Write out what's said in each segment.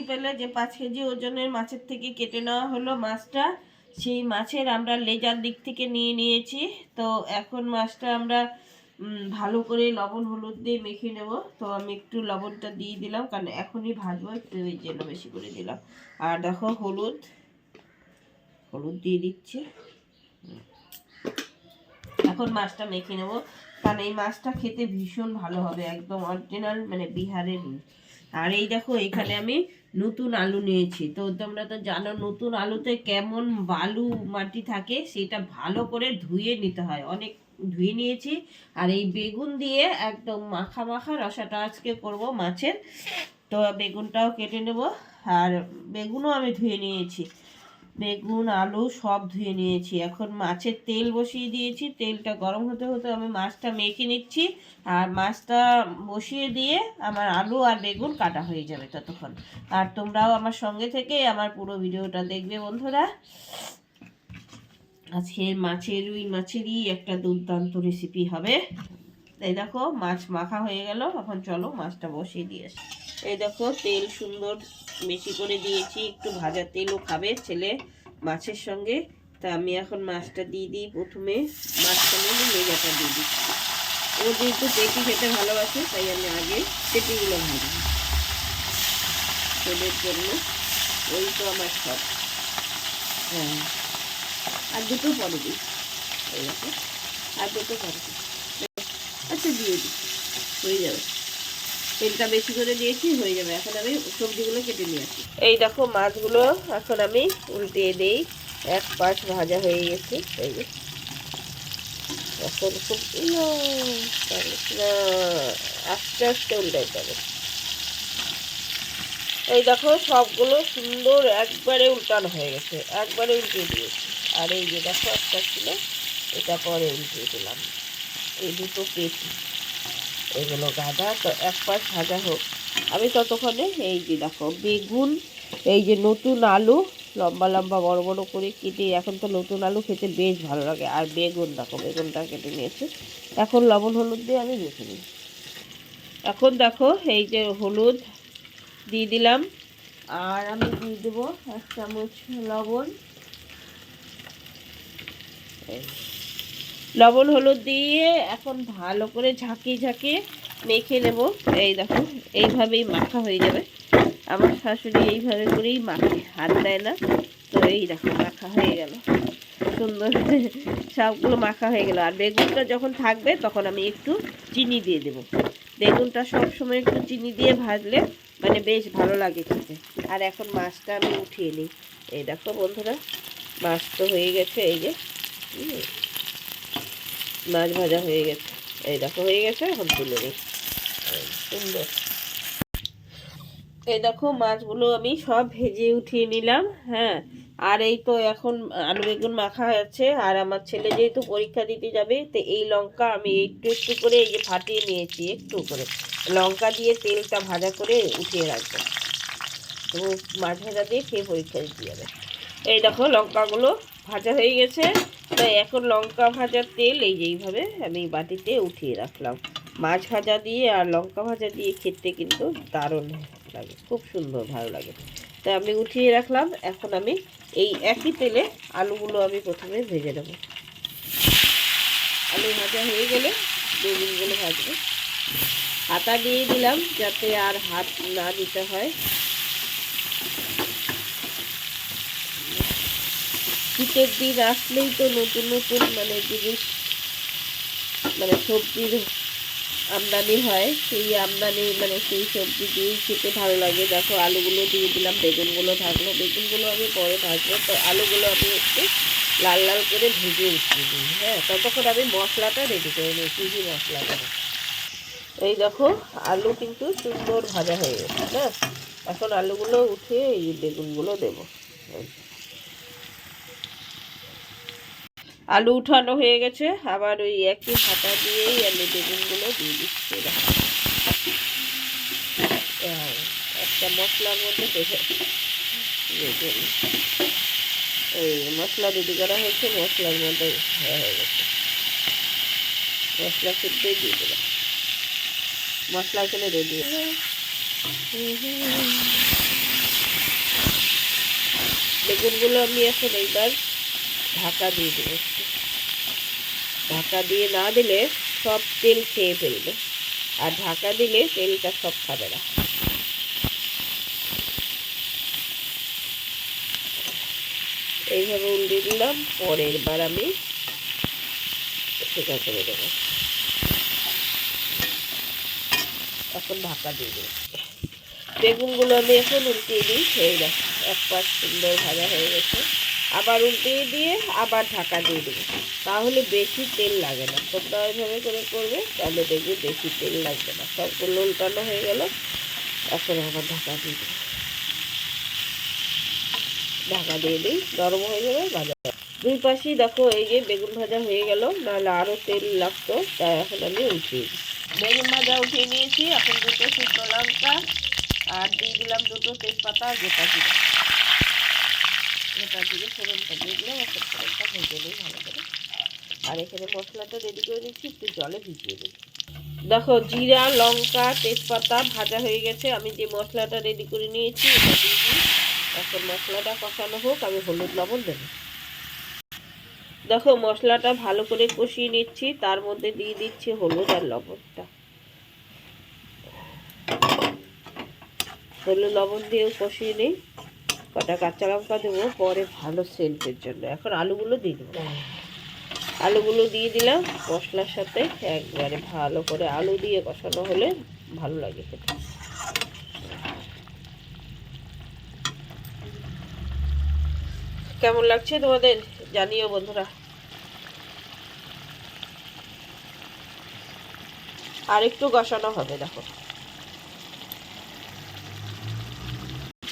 পেলে যে 5 কেজি ওজনের মাছের থেকে কেটে নেওয়া হলো মাছটা। সেই মাছের আমরা লেজার দিক থেকে নিয়ে নিয়েছি। তো এখন মাছটা আমরা ভালো করে লবণ হলুদ দিয়ে মেখে নেব। তো আমি একটু লবণটা দিয়ে দিলাম, কারণ এখনই ভাজবো, একটু এই জন্য বেশি করে দিলাম। আর দেখো হলুদ দিয়ে দিচ্ছি। এখন মাছটা মেখে নেব, কারণ এই মাছটা খেতে ভীষণ ভালো হবে, একদম অরিজিনাল মানে বিহারের। আর এই দেখো এখানে আমি নতুন আলু নিয়েছি। তো তোমরা তো জানো নতুন আলুতে কেমন বালু মাটি থাকে, সেটা ভালো করে ধুয়ে নিতে হয়। অনেক ধুয়ে নিয়েছি। আর এই বেগুন দিয়ে একদম মাখা মাখা রসাটা আজকে করব মাছের। তো বেগুনটাও কেটে নেব। আর বেগুনও আমি ধুয়ে নিয়েছি, বেগুন আলু সব ধুয়ে নিয়েছি। এখন মাছের তেল বসিয়ে দিয়েছি, তেলটা গরম হতে হতে আমি মাছটা মেখে নিচ্ছি। আর মাছটা বসিয়ে দিয়ে আমার আলু আর বেগুন কাটা হয়ে যাবে ততক্ষণ। আর তোমরাও আমার সঙ্গে থেকে আমার পুরো ভিডিওটা দেখবে বন্ধুরা। আজকের রুই মাছেরই একটা দুর্দান্ত রেসিপি হবে। এই দেখো মাছ মাখা হয়ে গেল, এখন চলো মাছটা বসিয়ে দিয়ে আসি। এই দেখো তেল সুন্দর বেশি করে দিয়েছি, একটু ভাজা তেলও খাবে ছেলে মাছের সঙ্গে। তা আমি এখন মাছটা দিয়ে দিই। প্রথমে মাছটা নিয়ে লেজাটা দিয়ে দিচ্ছি। ও যেহেতু পেটি খেতে ভালোবাসে, তাই আমি আগে পেটিগুলো ভাজি ছেলের জন্য। ওই তো আমার সব। হ্যাঁ, আর দুটো পরে দিই। এই দেখো আর দুটো পরে দিই। আচ্ছা দিয়ে দিই, হয়ে যাবে। তেলটা বেশি করে দিয়েছি, হয়ে যাবে। এখন আমি সবজিগুলো কেটে নিয়ে আসি। এই দেখো মাছগুলো এখন আমি উল্টিয়ে দিই। এক পাশ ভাজা হয়ে গেছে। এই যে এখন খুব আস্তে আস্তে উল্টাইতে হবে। এই দেখো সবগুলো সুন্দর একবারে উল্টানো হয়ে গেছে, একবারে উল্টিয়ে দিয়েছি। আর এই যে দেখো একটা ছিল, এটা পরে উল্টিয়ে দিলাম। এই দুটো পেটি, এগুলো গাদা। তো এক পাশ ভাজা হোক, আমি ততক্ষণে এই যে দেখো বেগুন, এই যে নতুন আলু লম্বা লম্বা বড় বড় করে কেটে, এখন তো নতুন আলু খেতে বেশ ভালো লাগে। আর বেগুন দেখো, বেগুনটা কেটে নিয়েছি। এখন লবণ হলুদ দিয়ে আমি মেখে নিই। এখন দেখো এই যে হলুদ দিয়ে দিলাম, আর আমি দিয়ে দেবো 1 চামচ লবণ। লবণ হলুদ দিয়ে এখন ভালো করে ঝাঁকিয়ে মেখে নেব। এই দেখো এইভাবেই মাখা হয়ে যাবে। আমার শাশুড়ি এইভাবে করেই মাখে, হাত দেয় না। তো এই দেখো মাখা হয়ে গেল সুন্দর, সবগুলো মাখা হয়ে গেল। আর বেগুনটা যখন থাকবে তখন আমি একটু চিনি দিয়ে দেবো। বেগুনটা সবসময় একটু চিনি দিয়ে ভাজলে মানে বেশ ভালো লাগে খেতে। আর এখন মাছটা আমি উঠিয়ে নিই। এই দেখো বন্ধুরা মাছ তো হয়ে গেছে। এই যে মাছ ভাজা হয়ে গেছে, এই দেখো হয়ে গেছে। এখন তুলে নিই সুন্দর। এই দেখো মাছগুলো আমি সব ভেজে উঠিয়ে নিলাম। হ্যাঁ, আর এই তো এখন আলু বেগুন মাখা আছে। আর আমার ছেলে যেহেতু পরীক্ষা দিতে যাবে, তো এই লঙ্কা আমি একটু একটু করে এই যে ফাটিয়ে নিয়েছি, একটু করে লঙ্কা দিয়ে তেলটা ভাজা করে উঠিয়ে রাখবো। তো মাছ ভাজা দিয়ে খেয়ে পরীক্ষা দিতে যাবে। এই দেখো লঙ্কাগুলো ভাজা হয়ে গেছে। তাই এখন লঙ্কা ভাজার তেল এই যে এইভাবে আমি বাটিতে উঠিয়ে রাখলাম। মাছ ভাজা দিয়ে আর লঙ্কা ভাজা দিয়ে খেতে কিন্তু দারুণ লাগে, খুব সুন্দর ভালো লাগে। তাই আমি উঠিয়ে রাখলাম। এখন আমি এই একই তেলে আলুগুলো আমি প্রথমে ভেজে নেব। আলু ভাজা হয়ে গেলে বেগুনগুলো ভাজবো। হাতা দিয়ে দিলাম যাতে আর হাত না দিতে হয়। শীতের দিন আসলেই তো নতুন নতুন মানে জিনিস মানে সবজির আমদানি হয়, সেই আমদানি মানে সেই সবজি দিয়েই খেতে ভালো লাগে। দেখো আলুগুলো দিয়ে দিলাম, বেগুনগুলো থাকলো, বেগুনগুলো আমি পরে ভাজবো। তো আলুগুলো আমি একটু লাল লাল করে ভেজে উঠিয়ে দিই। হ্যাঁ, ততক্ষণ আমি মশলাটা রেডি করে নিই, কী কী মশলা দেবো। এই দেখো আলু কিন্তু সুন্দর ভাজা হয়ে গেছে। হ্যাঁ, এখন আলুগুলো উঠিয়ে এই বেগুনগুলো দেবো। আলু উঠানো হয়ে গেছে, আবার ওই একই হাতা দিয়েই আমি বেগুনগুলো দিয়ে দিচ্ছি। একটা মশলার মধ্যে এই মশলা রেডি করা হয়েছে, মশলার মধ্যে হয়ে গেছে। মশলা শুদ্ধই দিয়ে দিলাম, মশলা এখানে রেডি। বেগুনগুলো আমি এখন এইবার ঢাকা দিয়ে দেবো। ঢাকা দিয়ে না দিলে সব তেল খেয়ে ফেলবে, আর ঢাকা দিলে তেলটা সব খাবে না। এইভাবে উল্টে দিলাম, পরের বার আমি সেটা করে দেবো। এখন ঢাকা দিয়ে দেবো। বেগুনগুলো আমি এখন উল্টিয়ে দিই। এই দেখো এক পাশ সুন্দর ভাজা হয়ে গেছে, আবার উল্টিয়ে দিয়ে আবার ঢাকা দিয়ে দেবো, তাহলে বেশি তেল লাগে না। তোমরা ওইভাবে করে করবে, তাহলে দেখবে বেশি তেল লাগবে না। সবগুলো উল্টানো হয়ে গেল, এখন আবার ঢাকা দিয়ে দেবো। ঢাকা দিয়ে দিই, নরম হয়ে যাবে, ভাজা। দুই পাশেই দেখো এই যে বেগুন ভাজা হয়ে গেল, নাহলে আরও তেল লাগতো, তাই এখন আমি উঠিয়ে দিই। বেগুন ভাজা উঠিয়ে নিয়েছি। এখন দুটো শুকনো লঙ্কা আর দিয়ে দিলাম দুটো তেজপাতা আর গোটা জিরে। গোটা জিরে ফোড়নটা দিয়ে দিলাম, একটা ফোড়নটা ভেজে নিই ভালো করে। আর এখানে মশলাটা রেডি করে নিচ্ছি, একটু জলে ভিজিয়ে দিই। দেখো জিরা লঙ্কা তেজপাতা ভাজা হয়ে গেছে, আমি যে মশলাটা রেডি করে নিয়েছি এটা দিয়ে দিই। এখন মশলাটা কষানো হোক, আমি হলুদ লবণ দেবো। দেখো মশলাটা ভালো করে কষিয়ে নিচ্ছি, তার মধ্যে দিয়ে দিচ্ছি হলুদ আর লবণটা। হলুদ লবণ দিয়েও কষিয়ে নিই, কটা কাঁচা লঙ্কা দেবো পরে ভালো সেন্টের জন্য। এখন আলুগুলো দিয়ে দেবো। আলুগুলো দিয়ে দিলাম মশলার সাথে, একবারে ভালো করে আলু দিয়ে কষানো হলে ভালো লাগে খেতে। কেমন লাগছে তোমাদের জানিও বন্ধুরা। আর একটু কষানো হবে। দেখো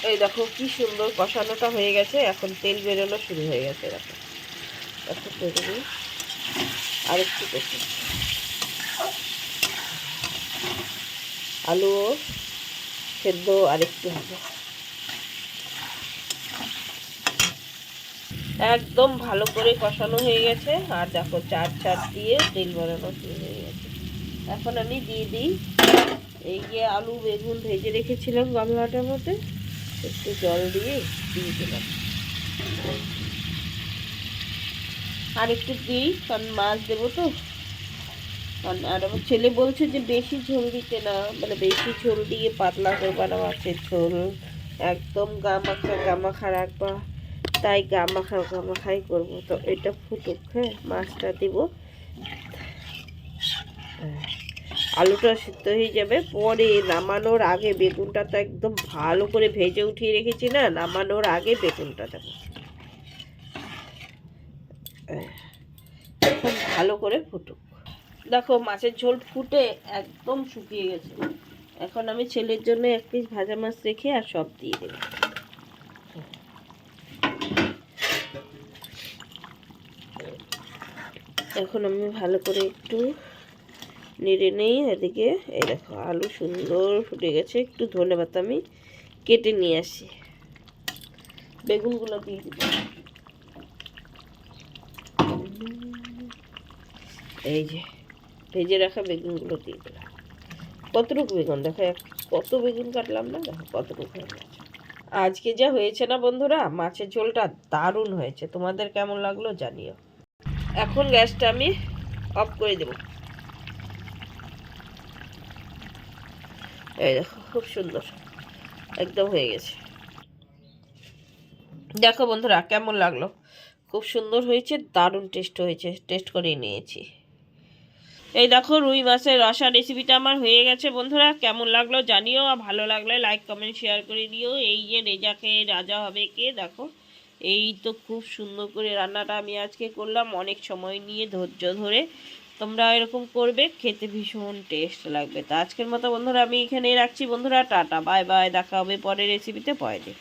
এই দেখো কি সুন্দর কষানোটা হয়ে গেছে, এখন তেল বেরোনো শুরু হয়ে গেছে। দেখো একটু তেল দিই, আর একটু কষি। আলু সেদ্ধ আর একটু হবে। একদম ভালো করে কষানো হয়ে গেছে, আর দেখো চার চার দিয়ে তেল বেরোনো শুরু হয়ে গেছে। এখন আমি দিয়ে দিই এই যে আলু বেগুন ভেজে রেখেছিলাম গামলাটার মধ্যে, একটু জল দিয়ে দিয়ে দিলাম। আর একটু দিই, কারণ মাছ দেবো তো। আর আমার ছেলে বলছে যে বেশি ঝোল দিতে না, মানে বেশি ঝোল দিয়ে পাতলা করবা না মাছের ঝোল, একদম গামাখা রাখবা। তাই গামাখাই করবো। তো এটা ফুটুক, হ্যাঁ মাছটা দিব, আলুটা সিদ্ধ হয়ে যাবে। পরে নামানোর আগে বেগুনটা তো একদম ভালো করে ভেজে উঠিয়ে রেখেছি না, নামানোর আগে বেগুনটা দেবো। এখন ভালো করে ফুটুক। দেখো মাছের ঝোল ফুটে একদম শুকিয়ে গেছে। এখন আমি ছেলের জন্য এক পিস ভাজা মাছ রেখে আর সব দিয়ে দেবো। এখন আমি ভালো করে একটু নেড়ে নেই। এদিকে এই দেখো আলু সুন্দর ফুটে গেছে। একটু ধনেপাতা আমি কেটে নিয়ে আসি, বেগুনগুলো দিয়ে দিব। এই যে ভেজে রাখা বেগুনগুলো দিয়ে দিলাম। কতটুকু বেগুন দেখো, কত বেগুন কাটলাম না, দেখো কতটুকু হয়ে গেছে। আজকে যা হয়েছে না বন্ধুরা, মাছের ঝোলটা দারুণ হয়েছে। তোমাদের কেমন লাগলো জানিও। এখন গ্যাসটা আমি অফ করে দেব। এই দেখো খুব সুন্দর একদম হয়ে গেছে। দেখো বন্ধুরা কেমন লাগলো, খুব সুন্দর হয়েছে, দারুণ টেস্ট হয়েছে, টেস্ট করে নিয়েছি। এই দেখো রুই মাছের রসা রেসিপিটা আমার হয়ে গেছে বন্ধুরা। কেমন লাগলো জানিও, আর ভালো লাগলে লাইক কমেন্ট শেয়ার করে দিও। এই যে রেজাকে রাজা হবে কে, দেখো এই তো খুব সুন্দর করে রান্নাটা আমি আজকে করলাম, অনেক সময় নিয়ে ধৈর্য ধরে। তোমরা এরকম করবে, খেতে ভীষণ টেস্ট লাগবে। তো আজকের মতো বন্ধুরা আমি এখানেই রাখছি বন্ধুরা, টাটা বাই বাই, দেখা হবে পরের রেসিপিতে পরে।